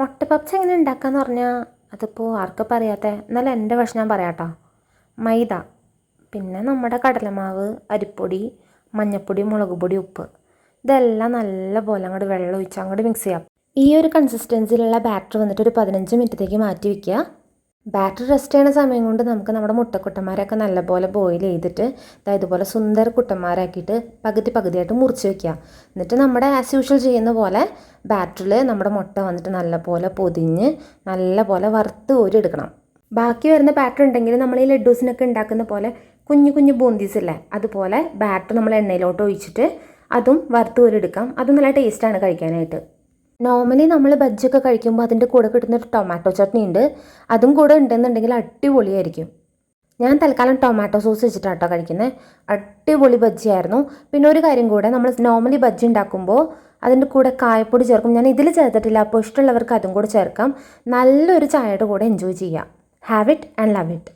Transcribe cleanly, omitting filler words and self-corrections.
മുട്ട പപ്സ് എങ്ങനെ ഉണ്ടാക്കാന്ന് പറഞ്ഞാൽ അതിപ്പോൾ ആർക്കും അറിയാത്ത, എന്നാലും എൻ്റെ വശം ഞാൻ പറയാം കേട്ടോ. മൈദ, പിന്നെ നമ്മുടെ കടലമാവ്, അരിപ്പൊടി, മഞ്ഞൾപ്പൊടി, മുളക് പൊടി, ഉപ്പ്, ഇതെല്ലാം നല്ലപോലെ അങ്ങോട്ട് വെള്ളം ഒഴിച്ച് അങ്ങോട്ട് മിക്സ് ചെയ്യാം. ഈ ഒരു കൺസിസ്റ്റൻസിയിലുള്ള ബാറ്റർ വന്നിട്ട് ഒരു 15 മിനിറ്റത്തേക്ക് മാറ്റി വയ്ക്കുക. ബാറ്റർ റെസ്റ്റ് ചെയ്യുന്ന സമയം കൊണ്ട് നമുക്ക് നമ്മുടെ മുട്ടക്കുട്ടന്മാരെയൊക്കെ നല്ലപോലെ ബോയിൽ ചെയ്തിട്ട് ഇതുപോലെ സുന്ദര കുട്ടന്മാരാക്കിയിട്ട് പകുതിയായിട്ട് മുറിച്ച് വയ്ക്കുക. എന്നിട്ട് നമ്മുടെ ആസ് യൂഷ്വൽ ചെയ്യുന്ന പോലെ ബാറ്ററിൽ നമ്മുടെ മുട്ട വന്നിട്ട് നല്ലപോലെ പൊതിഞ്ഞ് നല്ലപോലെ വറുത്ത് കോരിയെടുക്കണം. ബാക്കി വരുന്ന ബാറ്റർ ഉണ്ടെങ്കിൽ നമ്മൾ ഈ ലഡ്ഡൂസിനൊക്കെ ഉണ്ടാക്കുന്ന പോലെ കുഞ്ഞു കുഞ്ഞു ബൂന്തീസ് ഇല്ലേ, അതുപോലെ ബാറ്റർ നമ്മൾ എണ്ണയിലോട്ട് ഒഴിച്ചിട്ട് അതും വറുത്ത് കോരിയെടുക്കാം. അതും നല്ല ടേസ്റ്റാണ് കഴിക്കാനായിട്ട്. നോർമലി നമ്മൾ ബജ്ജിയൊക്കെ കഴിക്കുമ്പോൾ അതിൻ്റെ കൂടെ കിട്ടുന്നൊരു ടൊമാറ്റോ ചട്നി ഉണ്ട്, അതും കൂടെ ഉണ്ടെന്നുണ്ടെങ്കിൽ അടിപൊളിയായിരിക്കും. ഞാൻ തൽക്കാലം ടൊമാറ്റോ സോസ് വെച്ചിട്ടാണ് കേട്ടോ കഴിക്കുന്നത്. അടിപൊളി ബജ്ജിയായിരുന്നു. പിന്നെ ഒരു കാര്യം കൂടെ, നമ്മൾ നോർമലി ബജ്ജി ഉണ്ടാക്കുമ്പോൾ അതിൻ്റെ കൂടെ കായപ്പൊടി ചേർക്കും. ഞാൻ ഇതിൽ ചേർത്തിട്ടില്ല, അപ്പോൾ ഇഷ്ടമുള്ളവർക്ക് അതും കൂടെ ചേർക്കാം. നല്ലൊരു ചായയുടെ കൂടെ എൻജോയ് ചെയ്യാം. Have it and love it.